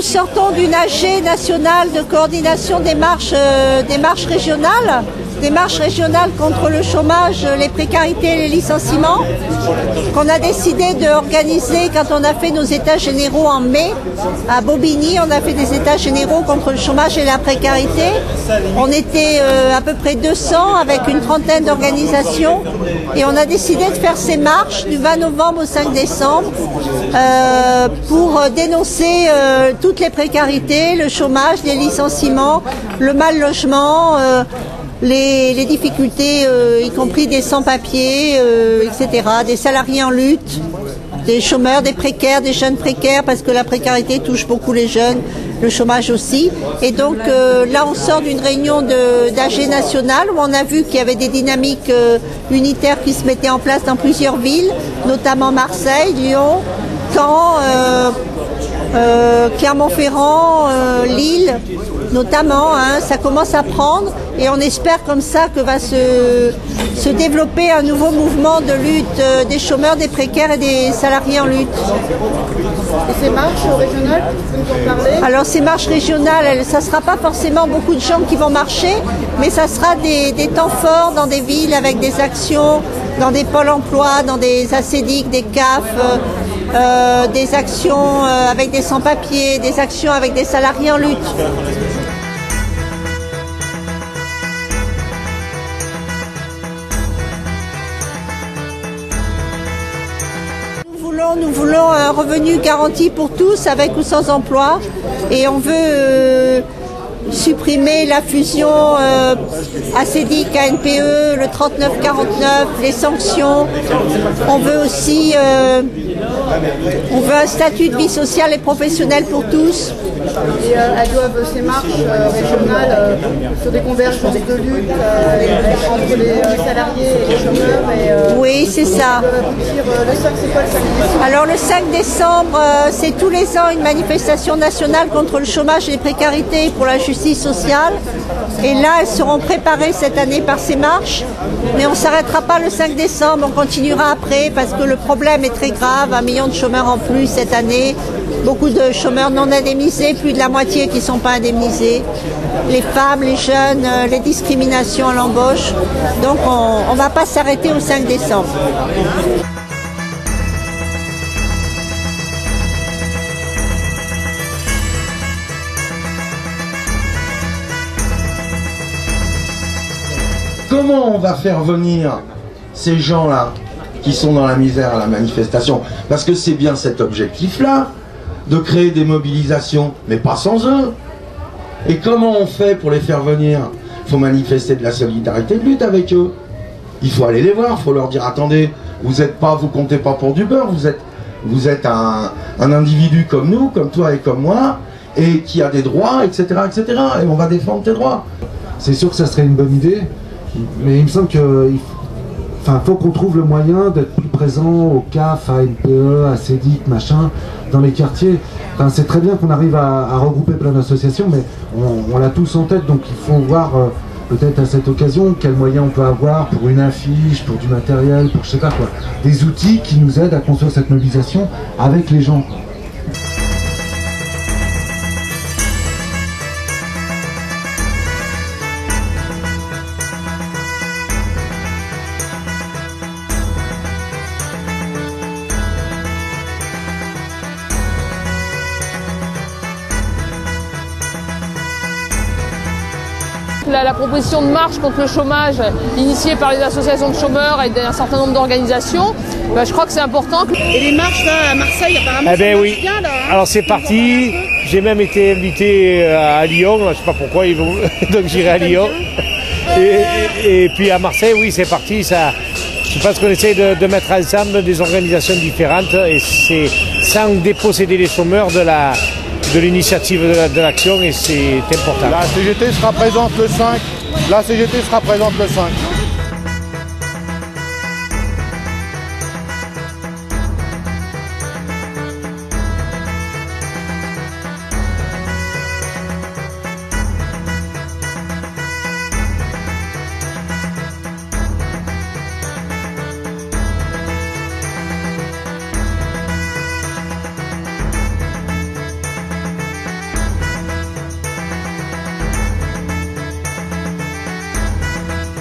sortons d'une AG nationale de coordination des marches régionales contre le chômage, les précarités et les licenciements, qu'on a décidé d'organiser quand on a fait nos états généraux en mai. À Bobigny, on a fait des états généraux contre le chômage et la précarité. On était à peu près 200 avec une trentaine d'organisations et on a décidé de faire ces marches du 20 novembre au 5 décembre pour dénoncer toutes les précarités, le chômage, les licenciements, le mal logement, les difficultés, y compris des sans-papiers, etc., des salariés en lutte, des chômeurs, des précaires, des jeunes précaires, parce que la précarité touche beaucoup les jeunes, le chômage aussi. Et donc là, on sort d'une réunion d'AG nationale où on a vu qu'il y avait des dynamiques unitaires qui se mettaient en place dans plusieurs villes, notamment Marseille, Lyon, Caen, Clermont-Ferrand, Lille, notamment, hein, ça commence à prendre et on espère comme ça que va se développer un nouveau mouvement de lutte des chômeurs, des précaires et des salariés en lutte. Et ces marches régionales, vous nous en parlez? Alors ces marches régionales, ça ne sera pas forcément beaucoup de gens qui vont marcher, mais ça sera des temps forts dans des villes avec des actions, dans des pôles emploi, dans des ACEDIC, des CAF, des actions avec des sans-papiers, des actions avec des salariés en lutte. Nous voulons un revenu garanti pour tous, avec ou sans emploi, et on veut supprimer la fusion ACEDIC, ANPE, le 39-49, les sanctions. On veut aussi un statut de vie sociale et professionnelle pour tous. Et elles doivent, ces marches régionales, sur des convergences de lutte entre les salariés et les chômeurs. Oui, c'est ça. Le 5, c'est quoi le 5 décembre? Alors le 5 décembre, c'est tous les ans une manifestation nationale contre le chômage et les précarités pour la justice sociale. Et là, elles seront préparées cette année par ces marches. Mais on ne s'arrêtera pas le 5 décembre, on continuera après parce que le problème est très grave. 1 million de chômeurs en plus cette année. Beaucoup de chômeurs non indemnisés, plus de la moitié qui ne sont pas indemnisés. Les femmes, les jeunes, les discriminations à l'embauche. Donc on ne va pas s'arrêter au 5 décembre. Comment on va faire venir ces gens-là qui sont dans la misère à la manifestation? Parce que c'est bien cet objectif-là, de créer des mobilisations, mais pas sans eux. Et comment on fait pour les faire venir? Il faut manifester de la solidarité de lutte avec eux. Il faut aller les voir, il faut leur dire, attendez, vous comptez pas pour du beurre, vous êtes un individu comme nous, comme toi et comme moi, et qui a des droits, etc., etc. Et on va défendre tes droits. C'est sûr que ça serait une bonne idée, mais il me semble que faut qu'on trouve le moyen d'être plus présent au CAF, à NPE, à CEDIC, machin, dans les quartiers. Enfin, c'est très bien qu'on arrive à regrouper plein d'associations, mais on l'a tous en tête, donc il faut voir peut-être à cette occasion quels moyens on peut avoir pour une affiche, pour du matériel, pour je sais pas quoi. Des outils qui nous aident à construire cette mobilisation avec les gens. La proposition de marche contre le chômage initiée par les associations de chômeurs et d'un certain nombre d'organisations, je crois que c'est important. Et les marches là, à Marseille, apparemment, ça marche bien là, hein. Alors c'est parti, j'ai même été invité à Lyon, je ne sais pas pourquoi, donc j'irai à Lyon. Et puis à Marseille, oui, c'est parti. Je pense qu'on essaie de mettre ensemble des organisations différentes et c'est sans déposséder les chômeurs de l'initiative de l'action, et c'est important. La CGT sera présente le 5.